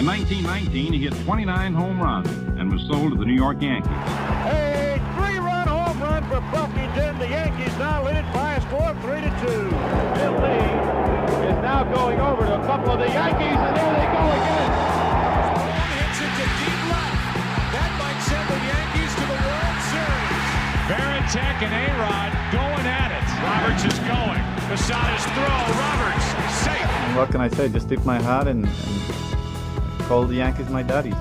In 1919, he hit 29 home runs and was sold to the New York Yankees. A three-run home run for Buffington. The Yankees now lead it by a score of 3-2. Bill Lee is now going over to a couple of the Yankees, and there they go again. Ball hits it to deep left. That might send the Yankees to the World Series. Varitek and A-Rod going at it. Roberts is going. Posada's throw. Roberts safe. And what can I say? Just tip my hat and call the Yankees my daddies.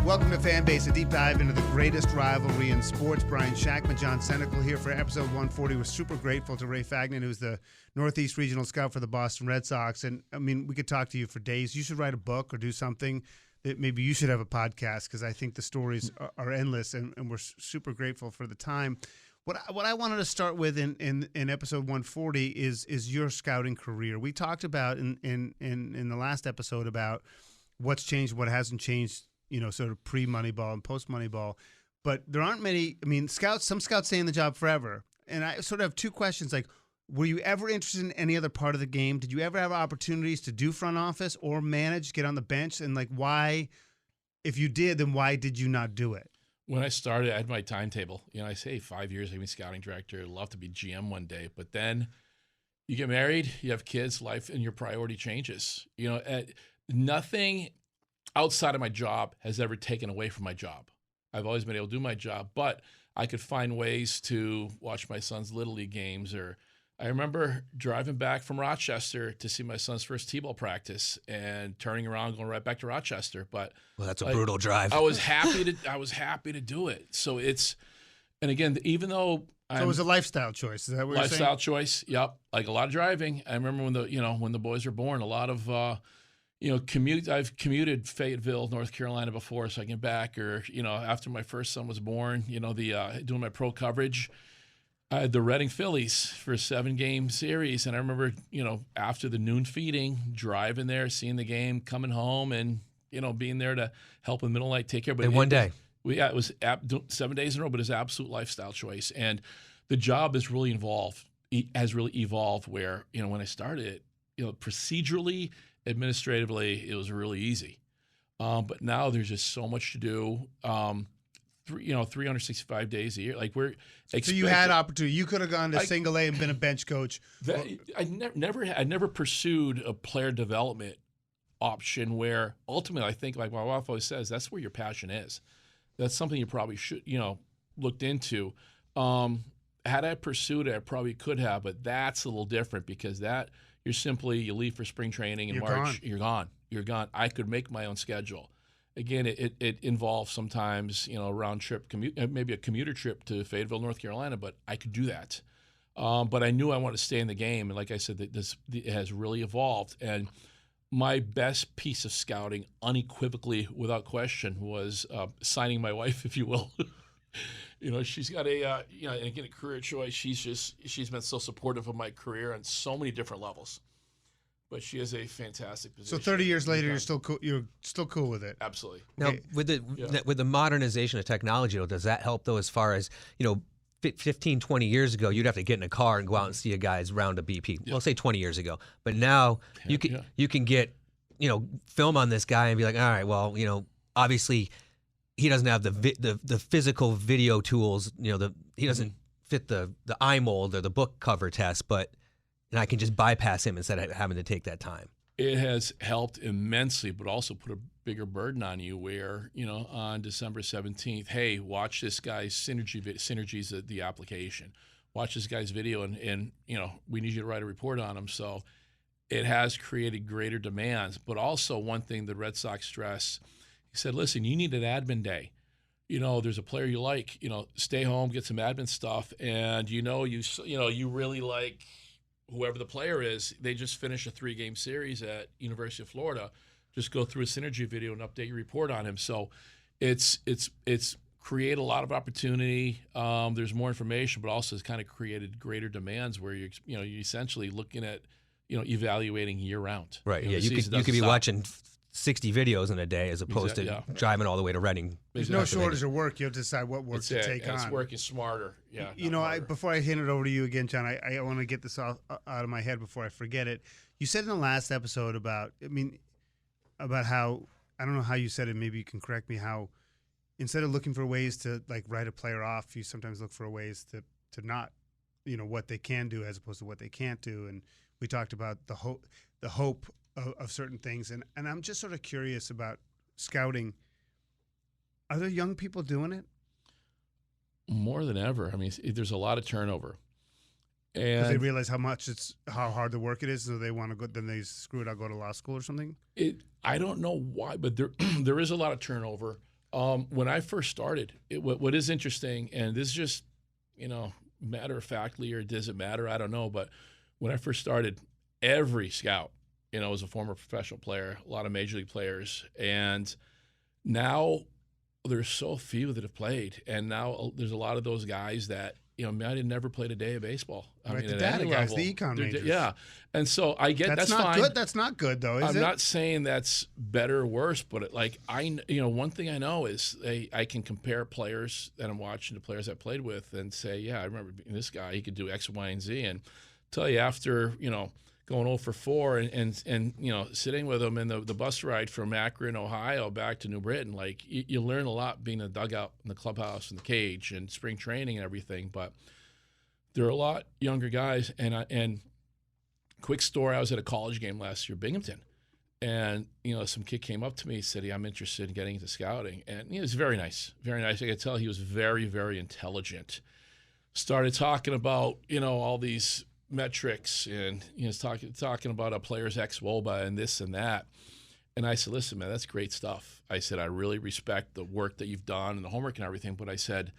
Welcome to Fanbase, a deep dive into the greatest rivalry in sports. Brian Shackman, John Senecal here for episode 140. We're super grateful to Ray Fagnant, who's the Northeast Regional Scout for the Boston Red Sox. And, I mean, we could talk to you for days. You should write a book or do something. That maybe you should have a podcast because I think the stories are endless, and we're super grateful for the time. What I wanted to start with in episode 140 is your scouting career. We talked about in the last episode about what's changed, what hasn't changed, you know, sort of pre-Moneyball and post-Moneyball. But there aren't many, I mean, some scouts stay in the job forever. And I sort of have two questions, like, were you ever interested in any other part of the game? Did you ever have opportunities to do front office or manage, get on the bench? And, like, why, if you did, then why did you not do it? When I started, I had my timetable. You know, I say 5 years, I'd be scouting director. I'd love to be GM one day. But then you get married, you have kids, life, and your priority changes. You know, nothing outside of my job has ever taken away from my job. I've always been able to do my job, but I could find ways to watch my son's Little League games. Or I remember driving back from Rochester to see my son's first T-ball practice and turning around, going right back to Rochester. But well, that's a brutal drive. I was happy to do it. So it's, and again, even though so it was a lifestyle choice. Is that what you're saying? Lifestyle choice. Yep. Like a lot of driving. I remember when the boys were born, a lot of, I've commuted Fayetteville, North Carolina before, so I get back, or, after my first son was born, doing my pro coverage, I had the Reading Phillies for a 7-game series. And I remember, after the noon feeding, driving there, seeing the game, coming home, and, being there to help in the middle of the night, take care. But in one day. It was 7 days in a row, but it's an absolute lifestyle choice. And the job has really evolved where, when I started it, procedurally, administratively, it was really easy. But now there's just so much to do. 365 days a year. Like so you had opportunity. You could have gone to single A and been a bench coach. I never pursued a player development option where ultimately I think, like my wife always says, that's where your passion is. That's something you probably should, looked into. Had I pursued it, I probably could have, but that's a little different because you leave for spring training in March, you're gone. I could make my own schedule. Again, it involves sometimes, a round trip, maybe a commuter trip to Fayetteville, North Carolina, but I could do that. But I knew I wanted to stay in the game. And like I said, it has really evolved. And my best piece of scouting, unequivocally, without question, was signing my wife, if you will. She's got a career choice. She's been so supportive of my career on so many different levels. But she is a fantastic position. So 30 years later, you're still cool with it. Absolutely. Now, with the modernization of technology, does that help though? As far as 15, 20 years ago, you'd have to get in a car and go out and see a guy's round a BP. Yeah. Well, say 20 years ago, but now you can get film on this guy and be like, all right, well, obviously he doesn't have the physical video tools. He doesn't fit the eye mold or the book cover test, but. And I can just bypass him instead of having to take that time. It has helped immensely, but also put a bigger burden on you where, on December 17th, hey, watch this guy's synergies of the application. Watch this guy's video, and we need you to write a report on him. So it has created greater demands. But also one thing the Red Sox stress, he said, listen, you need an admin day. There's a player you like, stay home, get some admin stuff, and you really like – whoever the player is, they just finished a 3-game series at University of Florida. Just go through a synergy video and update your report on him. So it's created a lot of opportunity. There's more information, but also it's kind of created greater demands where you're essentially looking at evaluating year round. Right. You could be watching 60 videos in a day as opposed to driving all the way to Reading. There's no shortage of work. You have to decide what work to take on. It's working smarter. Yeah. Before I hand it over to you again, John, I want to get this out of my head before I forget it. You said in the last episode about how I don't know how you said it. Maybe you can correct me. How instead of looking for ways to like write a player off, you sometimes look for ways to not, what they can do as opposed to what they can't do. And we talked about the hope of certain things. And I'm just sort of curious about scouting. Are there young people doing it? More than ever. I mean, there's a lot of turnover. And they realize how hard the work it is, so they want to go. Then they screw it. I'll go to law school or something. I don't know why, but there is a lot of turnover. When I first started, what is interesting, and this is just matter of factly, or does it matter? I don't know. But when I first started, every scout, was a former professional player. A lot of major league players, and now there's so few that have played, and now there's a lot of those guys that. I had never played a day of baseball. Right, the data guys, the econ majors. Yeah, and so I get that's not fine. Good. That's not good, though. I'm not saying that's better or worse, but one thing I know is I can compare players that I'm watching to players I played with and say, yeah, I remember this guy. He could do X, Y, and Z, and tell you after going 0 for 4 and sitting with him in the bus ride from Akron, Ohio, back to New Britain, like you learn a lot being in the dugout, in the clubhouse, in the cage, and spring training and everything. But there are a lot younger guys. And quick story, I was at a college game last year, Binghamton, and some kid came up to me and said, "I'm interested in getting into scouting," and he was very nice, very nice. I could tell he was very, very intelligent. Started talking about all these metrics, and talking about a player's ex-WOBA and this and that. And I said, listen, man, that's great stuff. I said, I really respect the work that you've done and the homework and everything, but I said,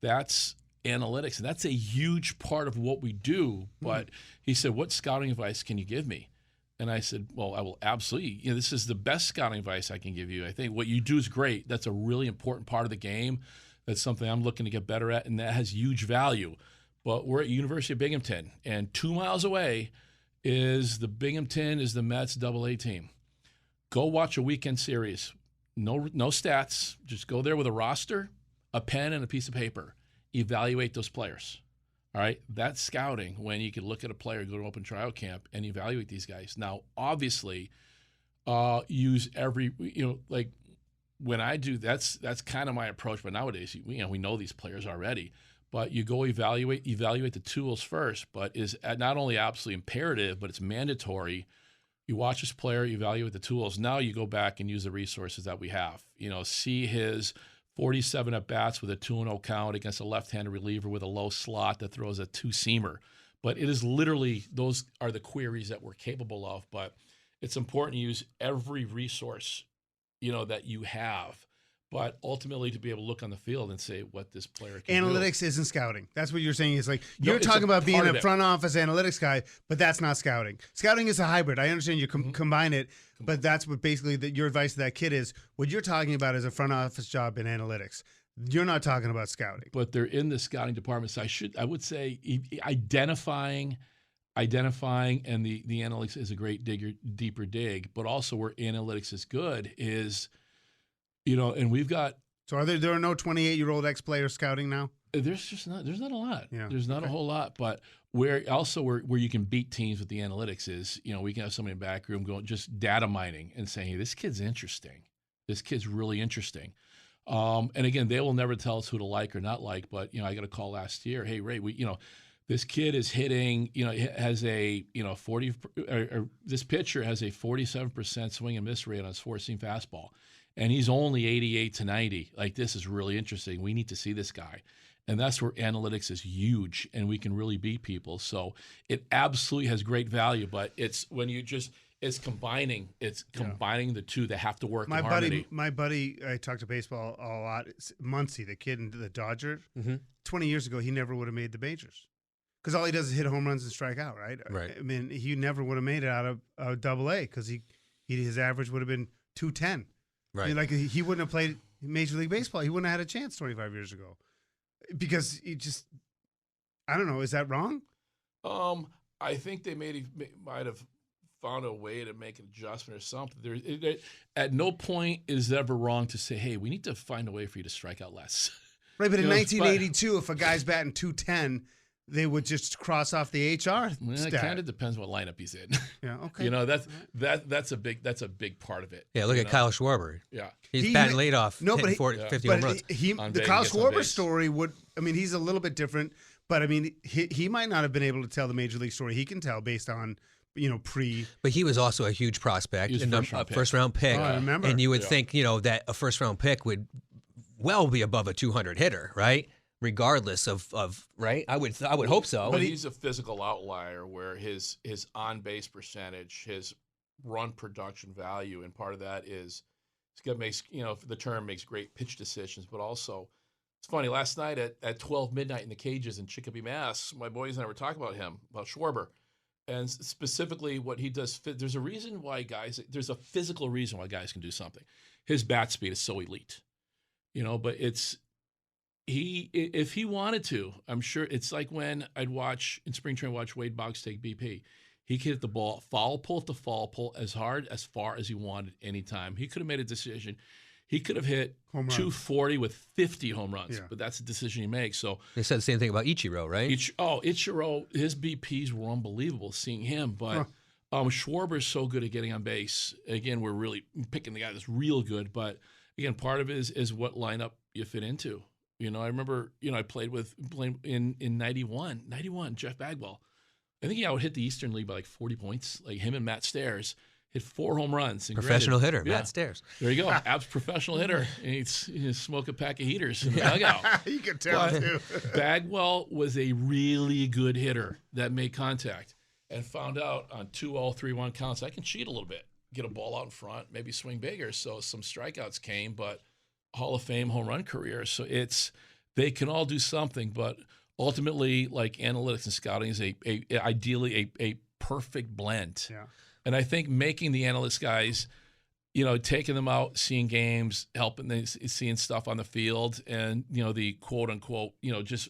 that's analytics, and that's a huge part of what we do. But he said, what scouting advice can you give me? And I said, well, I will absolutely. This is the best scouting advice I can give you. I think what you do is great. That's a really important part of the game. That's something I'm looking to get better at, and that has huge value. But we're at University of Binghamton, and 2 miles away is the Mets AA team. Go watch a weekend series. No stats. Just go there with a roster, a pen, and a piece of paper. Evaluate those players. All right? That's scouting, when you can look at a player, go to open tryout camp, and evaluate these guys. Now, obviously, use every, like when I do, that's kind of my approach. But nowadays, we know these players already. But you go evaluate the tools first, but is not only absolutely imperative, but it's mandatory. You watch this player, you evaluate the tools. Now you go back and use the resources that we have. See his 47 at-bats with a 2-0 count against a left-handed reliever with a low slot that throws a two-seamer. But it is literally, those are the queries that we're capable of. But it's important to use every resource, that you have. But ultimately, to be able to look on the field and say what this player can do. Analytics isn't scouting. That's what you're saying. Is like you're talking about being a front office analytics guy, but that's not scouting. Scouting is a hybrid. I understand you combine it, but that's what basically your advice to that kid is. What you're talking about is a front office job in analytics. You're not talking about scouting. But they're in the scouting department. So I would say identifying, and the analytics is a great deeper dig. But also where analytics is good is. And we've got. So there are no 28-year-old ex-players scouting now? There's not a lot. Yeah. There's not a whole lot. But where you can beat teams with the analytics is, we can have somebody in the back room going just data mining and saying, hey, this kid's interesting. This kid's really interesting. And again, they will never tell us who to like or not like. But I got a call last year. Hey, Ray, this kid is hitting. Has a 40. This pitcher has a 47% swing and miss rate on his four-seam fastball. And he's only 88 to 90. Like, this is really interesting. We need to see this guy. And that's where analytics is huge, and we can really beat people. So it absolutely has great value, but it's when it's combining the two that have to work in harmony. My buddy, I talked to baseball a lot. It's Muncy, the kid in the Dodgers. 20 years ago, he never would have made the majors. Because all he does is hit home runs and strike out, right? Right. I mean, he never would have made it out of AA because his average would have been 210. Right. I mean, like he wouldn't have played Major League Baseball. He wouldn't have had a chance 25 years ago because he just, I don't know. Is that wrong? I think they might have found a way to make an adjustment or something. At no point is it ever wrong to say, hey, we need to find a way for you to strike out less. Right, but in 1982, if a guy's batting 210, they would just cross off the HR Well, it stat. kind of depends what lineup he's in. Yeah, okay. You know, that's a big part of it. Yeah, look you at know? Kyle Schwarber. Yeah. He's batting leadoff, No, but hitting he- 40, yeah. 50 home But runs. On the base, Kyle gets on Schwarber base. story would, I mean, he's a little bit different, but I mean, he might not have been able to tell the major league story. He can tell based on, pre. But he was also a huge prospect, He was and first-round pick. first-round pick. Oh, I remember. And you would Yeah. think, that a first-round pick would well be above a 200 hitter, right? Regardless of right? I would hope so. But he's a physical outlier where his on base percentage, his run production value, and part of that is he's got makes the term makes great pitch decisions, but also it's funny. Last night at 12 midnight in the cages in Chicopee, Mass, my boys and I were talking about Schwarber, and specifically what he does. There's a reason why there's a physical reason why guys can do something. His bat speed is so elite, but if he wanted to, I'm sure it's like when I'd watch in spring training, watch Wade Boggs take BP. He could hit the ball foul pole to foul pole as hard, as far as he wanted anytime. He could have made a decision. He could have hit Home run. 240 with 50 home runs, Yeah. but that's a decision he makes. So They said the same thing about Ichiro, right? Ichiro, his BPs were unbelievable seeing him, but Schwarber's so good at getting on base. Again, we're really picking the guy that's real good, but again, part of it is what lineup you fit into. I remember, I played in 91, Jeff Bagwell. I think I would hit the Eastern League by like 40 points. Like him and Matt Stairs hit 4 home runs. And Professional granted, hitter, Matt Stairs. There you go. Abs professional hitter. And he'd smoke a pack of heaters in the dugout. You could tell too. Bagwell was a really good hitter that made contact and found out on 2-0, 3-1 counts, I can cheat a little bit, get a ball out in front, maybe swing bigger. So some strikeouts came, but Hall of Fame home run career. So they can all do something, but ultimately, like analytics and scouting is ideally a perfect blend. Yeah. And I think making the analytics guys, taking them out, seeing games, helping them, seeing stuff on the field, and the quote unquote, just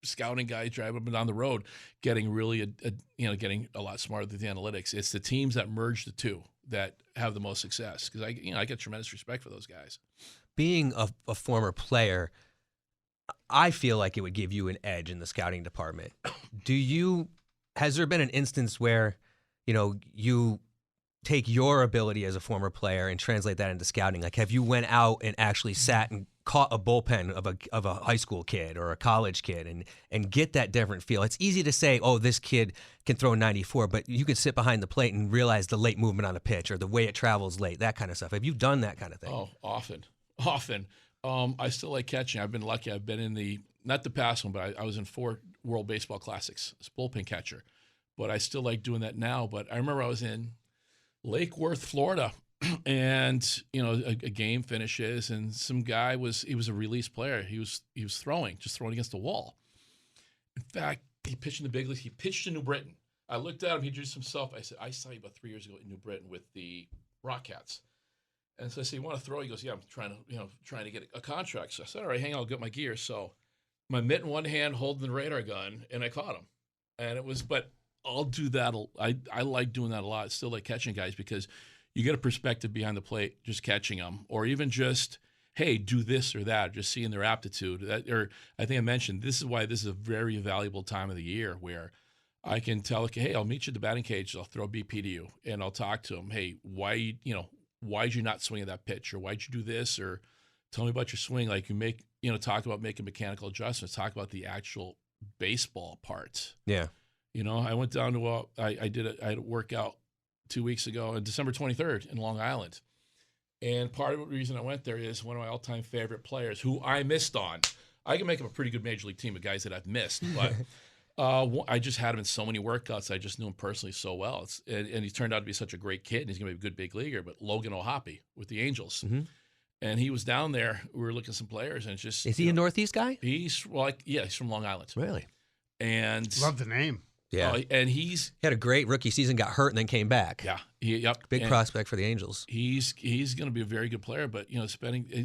scouting guys driving up and down the road, getting really getting a lot smarter than the analytics. It's the teams that merge the two that have the most success, because I get tremendous respect for those guys. Being a former player, I feel like it would give you an edge in the scouting department. Has there been an instance where, you take your ability as a former player and translate that into scouting? Like, have you went out and actually sat and caught a bullpen of a high school kid or a college kid and get that different feel? It's easy to say, oh, this kid can throw 94, but you could sit behind the plate and realize the late movement on a pitch or the way it travels late, that kind of stuff. Have you done that kind of thing? Oh, often. I still like catching. I've been lucky. I've been in not the past one, but I was in 4 World Baseball Classics as bullpen catcher. But I still like doing that now. But I remember I was in Lake Worth, Florida, and a game finishes, and some guy was a release player. He was throwing against the wall. In fact, he pitched in the big leagues. He pitched in New Britain. I looked at him. He introduced himself. I said, I saw you about 3 years ago in New Britain with the Rockcats. And so I said, you want to throw? He goes, yeah, I'm trying to get a contract. So I said, all right, hang on, I'll get my gear. So my mitt in one hand, holding the radar gun, and I caught him. And but I'll do that. I like doing that a lot. I still like catching guys because you get a perspective behind the plate, just catching them, or even just, hey, do this or that, just seeing their aptitude. Or I think I mentioned, this is why this is a very valuable time of the year where I can tell, hey, I'll meet you at the batting cage. I'll throw BP to you, and I'll talk to them. Hey, why'd you not swing at that pitch, or why'd you do this, or tell me about your swing. Like talk about making mechanical adjustments, talk about the actual baseball part. Yeah. I went down to I had a workout 2 weeks ago on December 23rd in Long Island. And part of the reason I went there is one of my all-time favorite players who I missed on. I can make up a pretty good major league team of guys that I've missed, but I just had him in so many workouts. I just knew him personally so well. And he turned out to be such a great kid, and he's going to be a good big leaguer. But Logan O'Hoppe with the Angels. Mm-hmm. And he was down there. We were looking at some players, and it's just... Is he a Northeast guy? He's from Long Island. Really? And... Love the name. Yeah. And he had a great rookie season, got hurt, and then came back. Yeah. Big prospect for the Angels. He's going to be a very good player, but,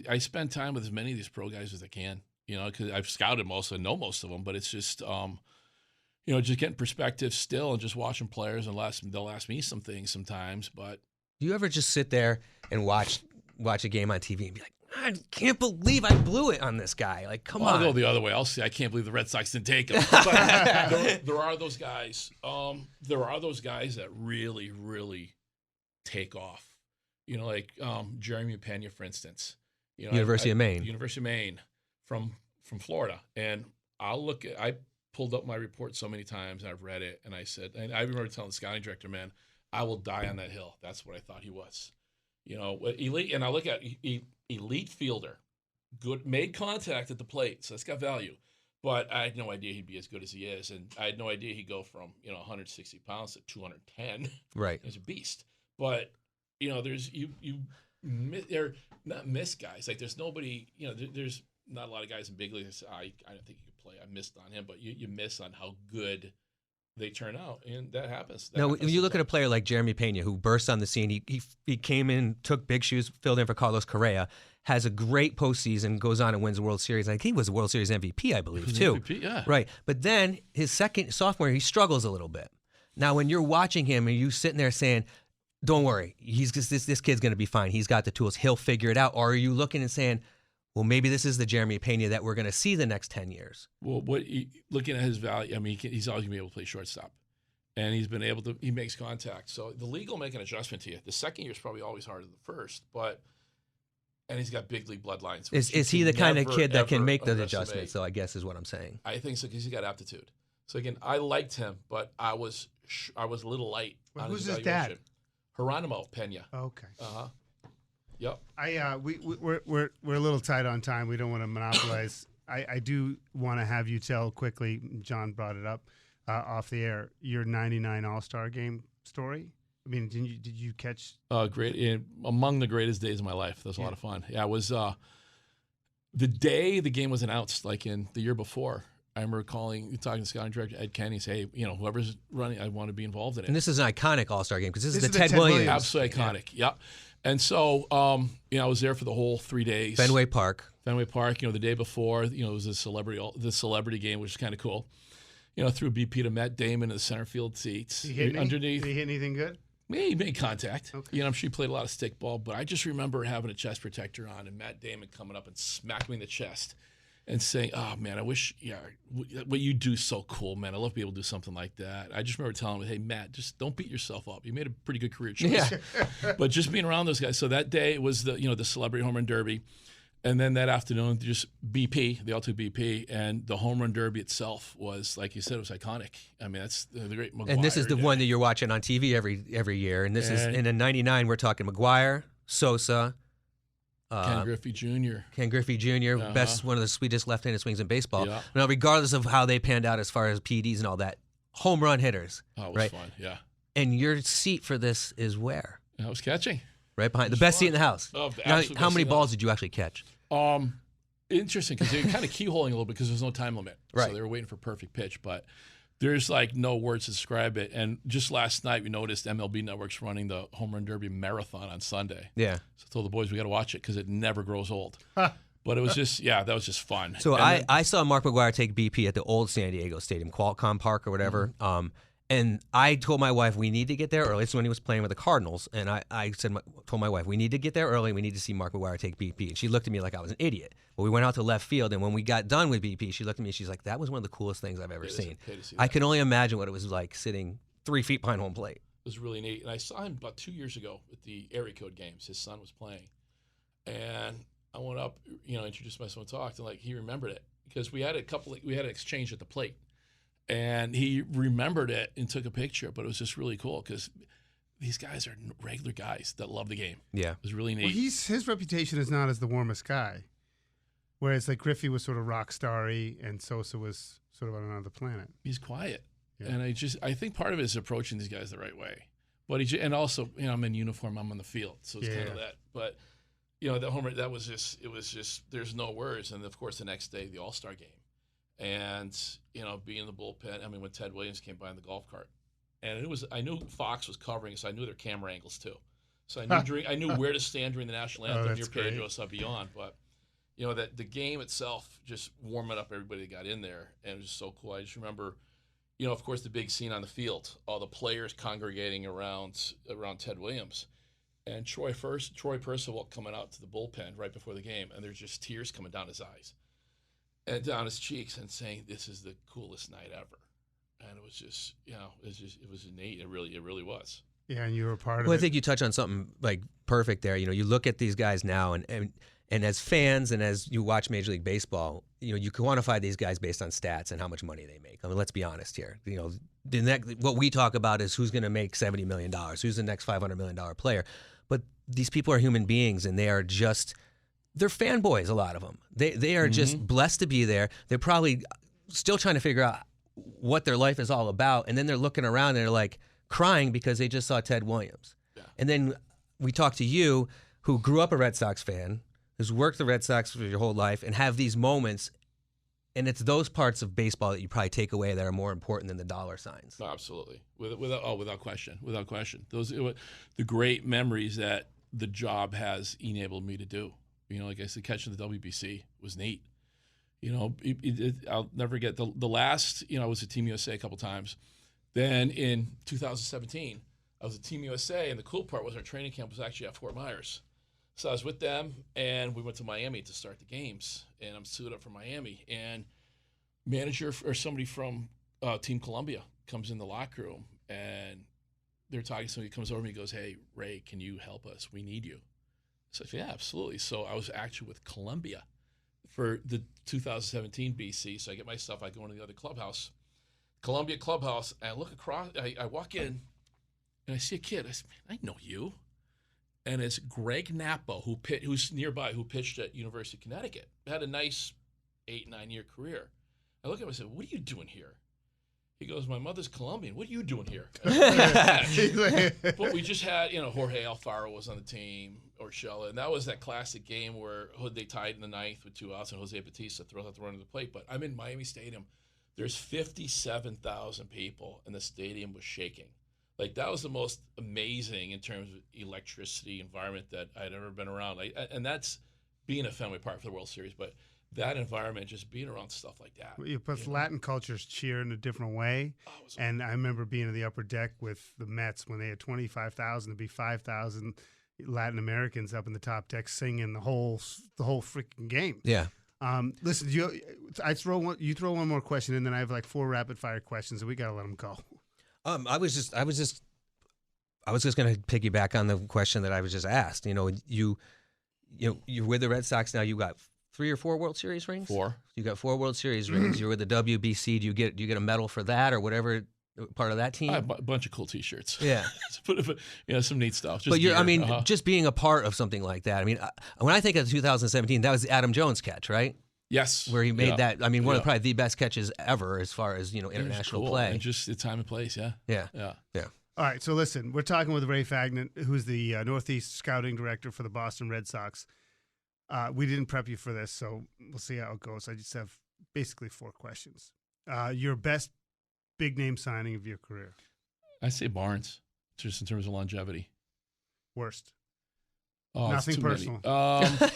I spend time with as many of these pro guys as I can, because I've scouted most and know most of them, but it's just, just getting perspective still and just watching players, and they'll ask me some things sometimes, but. Do you ever just sit there and watch a game on TV and be like, God, can't believe I blew it on this guy. Like, come on. I'll go the other way. I'll say I can't believe the Red Sox didn't take him. But there are those guys. There are those guys that really, really take off. You know, like Jeremy Pena, for instance. You know, University of Maine. University of Maine from Florida. And I pulled up my report so many times, and I've read it, and I said, and I remember telling the scouting director, man, I will die on that hill. That's what I thought he was. You know, elite, and I look at elite fielder, good, made contact at the plate, so that's got value. But I had no idea he'd be as good as he is, and I had no idea he'd go from 160 pounds to 210. Right, he's a beast. But there's they're not miss guys. Like there's nobody. There's not a lot of guys in big leagues. I don't think he could play. I missed on him, but you miss on how good they turn out, and that happens. Now, when you look at a player like Jeremy Pena, who burst on the scene, he came in, took big shoes, filled in for Carlos Correa, has a great postseason, goes on and wins the World Series. I think he was the World Series MVP, I believe, too. MVP, yeah. Right. But then his sophomore year, he struggles a little bit. Now, when you're watching him and you sitting there saying, don't worry, he's just, this kid's going to be fine. He's got the tools. He'll figure it out. Or are you looking and saying, well, maybe this is the Jeremy Pena that we're going to see the next 10 years? Well, looking at his value, I mean, he's always going to be able to play shortstop. And he's been able to, he makes contact. So the league will make an adjustment to you. The second year is probably always harder than the first, and he's got big league bloodlines. Is he the kind of kid that can make the adjustments, though, I guess is what I'm saying. I think so, because he's got aptitude. So again, I liked him, but I was a little light on who's his his dad? Geronimo Pena. Okay. Uh-huh. Yep. We're a little tight on time. We don't want to monopolize. I do want to have you tell quickly, John brought it up off the air, your 99 All-Star game story. I mean, did you catch? Great. Among the greatest days of my life. That was a lot of fun. Yeah, it was the day the game was announced, like in the year before. I remember talking to the scouting director, Ed Kenny, say, whoever's running, I want to be involved in it. And this is an iconic All-Star game because this is the Ted Williams. Absolutely iconic, yeah. And so, I was there for the whole 3 days. Fenway Park, the day before, it was the celebrity game, which is kind of cool. Threw BP to Matt Damon in the center field seats. Underneath. Did he hit anything good? Yeah, he made contact. Okay. I'm sure he played a lot of stickball, but I just remember having a chest protector on and Matt Damon coming up and smacking me in the chest and saying, "Oh man, I wish, what you do is so cool, man. I love to be able to do something like that." I just remember telling him, "Hey, Matt, just don't beat yourself up. You made a pretty good career choice." Yeah. But just being around those guys. So that day it was the celebrity home run derby, and then that afternoon just BP, the All-2 BP, and the home run derby itself was, like you said, it was iconic. I mean, that's the great McGuire. And this is the one that you're watching on TV every year. And this is in '99. We're talking McGuire, Sosa. Ken Griffey Jr. One of the sweetest left-handed swings in baseball. Yeah. Now, regardless of how they panned out as far as PEDs and all that, home run hitters. Oh, it was right? fun, yeah. And your seat for this is where? I was catching. Right behind the best seat in the house. Oh, the now, absolute how best many seat in the balls house. did you actually catch? Interesting, because they're kind of keyholing a little bit because there's no time limit. Right. So they were waiting for perfect pitch, but there's like no words to describe it. And just last night, we noticed MLB Network's running the Home Run Derby Marathon on Sunday. Yeah. So I told the boys we got to watch it because it never grows old. But it was just, that was just fun. So I saw Mark McGuire take BP at the old San Diego Stadium, Qualcomm Park or whatever. Mm-hmm. And I told my wife, we need to get there early. This is when he was playing with the Cardinals. And I told my wife, we need to get there early. We need to see Mark McGuire take BP. And she looked at me like I was an idiot. But we went out to left field. And when we got done with BP, she looked at me and she's like, that was one of the coolest things I've ever seen. I can only imagine what it was like sitting 3 feet behind home plate. It was really neat. And I saw him about 2 years ago at the area code games. His son was playing. And I went up, introduced myself and talked. And he remembered it because we had an exchange at the plate. And he remembered it and took a picture, but it was just really cool because these guys are regular guys that love the game. Yeah. It was really neat. Well, his reputation is not as the warmest guy, whereas like Griffey was sort of rock starry and Sosa was sort of on another planet. He's quiet, yeah. And I think part of it is approaching these guys the right way. But and also, I'm in uniform, I'm on the field, so it's kind of that. But the homer, it was just there's no words. And of course, the next day, the All-Star game. And, being in the bullpen, when Ted Williams came by in the golf cart. And I knew Fox was covering, so I knew their camera angles too. So I knew where to stand during the national anthem near Pedro Savion. But, that the game itself, just warming up everybody that got in there. And it was just so cool. I just remember, of course, the big scene on the field, all the players congregating around Ted Williams. and Troy Percival coming out to the bullpen right before the game, and there's just tears coming down his eyes and down his cheeks, and saying, "This is the coolest night ever." And it was just, it was innate. It really was. Yeah, and you were part of it. Well, I think you touch on something like perfect there. You look at these guys now, and as fans and as you watch Major League Baseball, you quantify these guys based on stats and how much money they make. I mean, let's be honest here. What we talk about is who's going to make $70 million, who's the next $500 million player. But these people are human beings, and they're fanboys, a lot of them. They are just blessed to be there. They're probably still trying to figure out what their life is all about, and then they're looking around and they're like crying because they just saw Ted Williams. Yeah. And then we talk to you, who grew up a Red Sox fan, who's worked the Red Sox for your whole life, and have these moments, and it's those parts of baseball that you probably take away that are more important than the dollar signs. No, absolutely, without question. Those are the great memories that the job has enabled me to do. Like I said, catching the WBC was neat. I'll never get the last. I was at Team USA a couple times. Then in 2017, I was at Team USA, and the cool part was our training camp was actually at Fort Myers. So I was with them, and we went to Miami to start the games, and I'm suited up for Miami. And manager or somebody from Team Columbia comes in the locker room, and they're talking to somebody. Comes over to me, goes, "Hey, Ray, can you help us? We need you." So I said, "Yeah, absolutely." So I was actually with Columbia for the 2017 BC. So I get my stuff. I go into the other clubhouse, Columbia clubhouse, and I look across. I walk in, and I see a kid. I said, "Man, I know you." And it's Greg Nappa, who's nearby, who pitched at University of Connecticut. Had a nice 8-9 year career. I look at him and I said, "What are you doing here?" He goes, "My mother's Colombian. What are you doing here?" But we just had, Jorge Alfaro was on the team, Urshela, and that was that classic game where they tied in the ninth with 2 outs, and Jose Bautista throws out the run to the plate. But I'm in Miami Stadium. There's 57,000 people, and the stadium was shaking. Like, that was the most amazing in terms of electricity environment that I'd ever been around. And that's being at Fenway Park for the World Series, but that environment, just being around stuff like that. But Latin cultures cheer in a different way. And I remember being in the upper deck with the Mets when they had 25,000 to be 5,000 Latin Americans up in the top deck singing the whole freaking game. Yeah. Listen, you throw one more question, and then I have like 4 rapid fire questions, and we got to let them go. I was just going to piggyback on the question that I was just asked. You're with the Red Sox now. You got 3 or 4 World Series rings. 4. You got 4 World Series rings. You're with the WBC. Do you get a medal for that or whatever part of that team? A bunch of cool T-shirts. Yeah, some neat stuff. Just being a part of something like that. I mean, when I think of 2017, that was the Adam Jones catch, right? Yes, where he made that. I mean, one of probably the best catches ever as far as international cool. play. And just the time and place. Yeah. All right, so listen, we're talking with Ray Fagnant, who's the Northeast scouting director for the Boston Red Sox. We didn't prep you for this, so we'll see how it goes. I just have basically 4 questions. Your best big name signing of your career? I say Barnes, just in terms of longevity. Worst? Oh, nothing personal.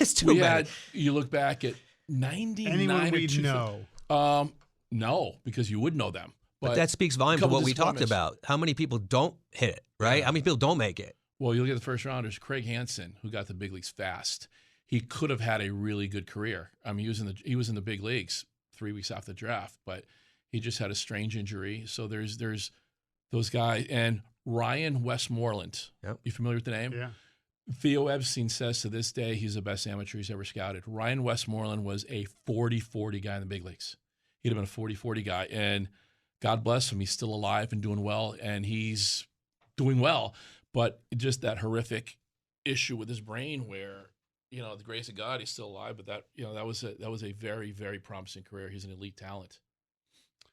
It's too bad. You look back at 99. Anyone we know? No, because you would know them. But that speaks volumes to what we talked about. How many people don't hit it, right? Yeah. How many people don't make it? Well, you look at the first rounders. Craig Hansen, who got the big leagues fast, he could have had a really good career. I mean, he was in the big leagues 3 weeks after the draft, but he just had a strange injury. So there's those guys. And Ryan Westmoreland. Yep. You familiar with the name? Yeah. Theo Epstein says to this day he's the best amateur he's ever scouted. Ryan Westmoreland was a 40-40 guy in the big leagues. He'd have been a 40-40 guy, and God bless him, he's still alive and doing well, and he's doing well. But just that horrific issue with his brain where, the grace of God, he's still alive, but that was a very, very promising career. He's an elite talent.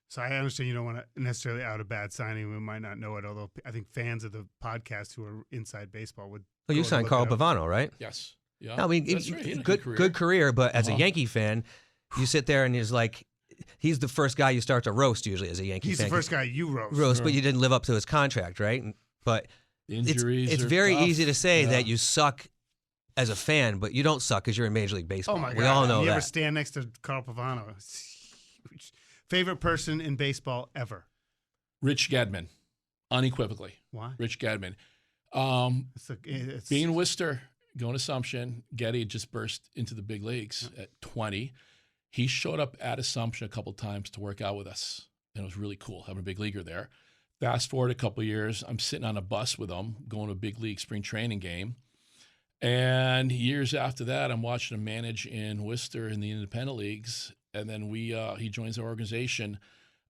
So I understand you don't want to necessarily out a bad signing. We might not know it, although I think fans of the podcast who are inside baseball would. Well, you signed Carl Pavano, right? Yes. Yeah. I mean, right. good career, but as a Yankee fan, you sit there and he's like, he's the first guy you start to roast usually as a Yankee fan. He's the first guy you roast. But you didn't live up to his contract, right? But injuries. It's very easy to say that you suck as a fan, but you don't suck because you're in Major League Baseball. Oh my God! We all know you that. Ever stand next to Carl Pavano? It's huge. Favorite person in baseball ever? Rich Gedman, unequivocally. Why? Rich Gedman. Being Worcester, going Assumption, Getty had just burst into the big leagues at 20. He showed up at Assumption a couple times to work out with us, and it was really cool having a big leaguer there. Fast forward a couple of years, I'm sitting on a bus with him, going to a big league spring training game. And years after that, I'm watching him manage in Worcester in the independent leagues. And then he joins our organization.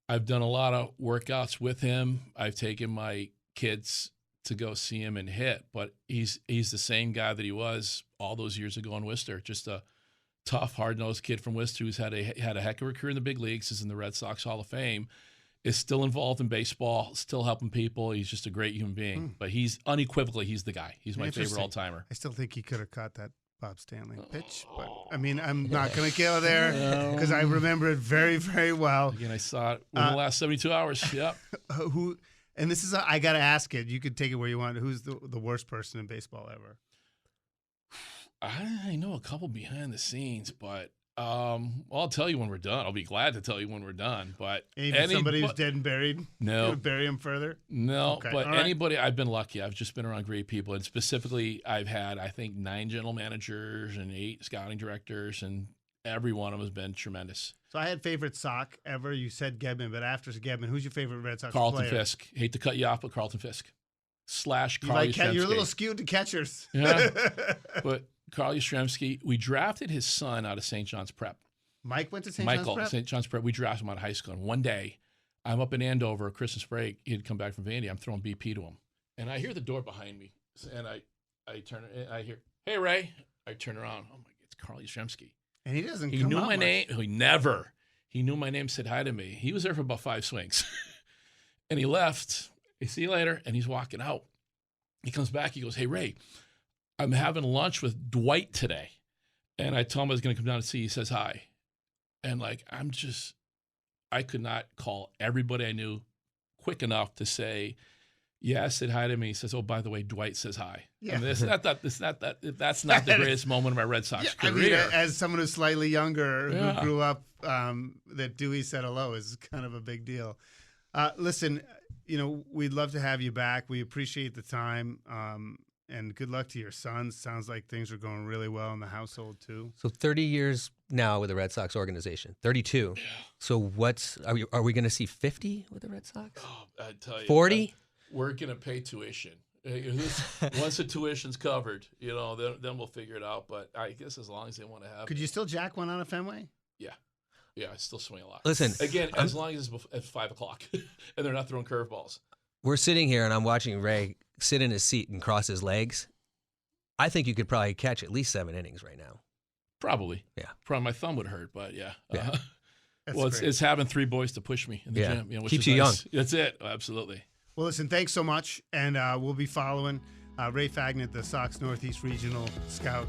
I've done a lot of workouts with him. I've taken my kids to go see him and hit, but he's the same guy that he was all those years ago in Worcester. Just a tough, hard-nosed kid from Worcester who's had a heck of a career in the big leagues, is in the Red Sox Hall of Fame, is still involved in baseball, still helping people. He's just a great human being. But he's unequivocally, he's the guy. He's my favorite all-timer. I still think he could have caught that Bob Stanley pitch, but I mean, I'm not going to kill there because I remember it very, very well. Again, I saw it in the last 72 hours. Yep. And this is, I got to ask it. You could take it where you want. Who's the worst person in baseball ever? I know a couple behind the scenes, but I'll tell you when we're done. I'll be glad to tell you when we're done. But somebody who's dead and buried? No. You would bury him further? No, okay. But right. Anybody, I've been lucky. I've just been around great people. And specifically, I've had, I think, 9 general managers and 8 scouting directors, and every one of them has been tremendous. So I had favorite sock ever. You said Gedman, but after Gedman, who's your favorite Red Sox Carlton player? Fisk. Hate to cut you off, but Carlton Fisk. / Carl Yastrzemski. You're a little skewed to catchers. Yeah. But Carl Yastrzemski, we drafted his son out of St. John's Prep. Mike went to St. Michael, John's Prep? St. John's Prep. We drafted him out of high school. And one day, I'm up in Andover, Christmas break. He had come back from Vandy. I'm throwing BP to him. And I hear the door behind me. And I turn, I hear, "Hey, Ray." I turn around. Oh, my God, it's Carl Yastrzemski. And he doesn't He come knew out my much. name. He knew my name, said hi to me. He was there for about 5 swings. And he left. Hey, see you later. And he's walking out. He comes back. He goes, "Hey, Ray, I'm having lunch with Dwight today." And I told him I was going to come down and see. He says hi. And I could not call everybody I knew quick enough to say, "Yeah, said hi to me." He says, "Oh, by the way, Dwight says hi." Yeah. And that's not the greatest moment of my Red Sox career. I mean, as someone who's slightly younger who grew up, that Dewey said hello is kind of a big deal. Listen, we'd love to have you back. We appreciate the time. And good luck to your sons. Sounds like things are going really well in the household too. So 30 years now with the Red Sox organization. 32. Yeah. So are we going to see 50 with the Red Sox? Oh, I tell you, 40? We're going to pay tuition. Once the tuition's covered, then we'll figure it out. But I guess as long as they want to have. Could you still jack one on a Fenway? Yeah. Yeah, I still swing a lot. Listen, again, as long as it's at 5 o'clock and they're not throwing curveballs. We're sitting here and I'm watching Ray sit in his seat and cross his legs. I think you could probably catch at least 7 innings right now. Probably. Yeah. Probably my thumb would hurt, but yeah. Well, it's having 3 boys to push me in the gym. Which keeps is you nice. young. That's it. Absolutely. Well, listen, thanks so much. And we'll be following Ray Fagnant, the Sox Northeast Regional Scout,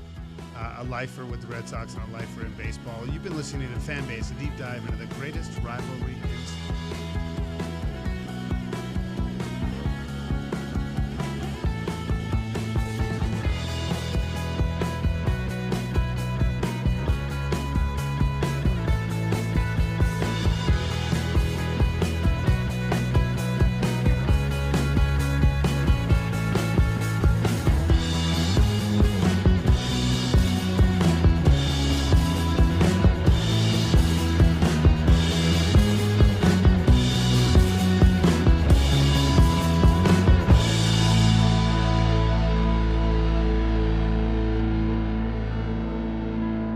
a lifer with the Red Sox and a lifer in baseball. You've been listening to Fanbase, a deep dive into the greatest rivalry in sports.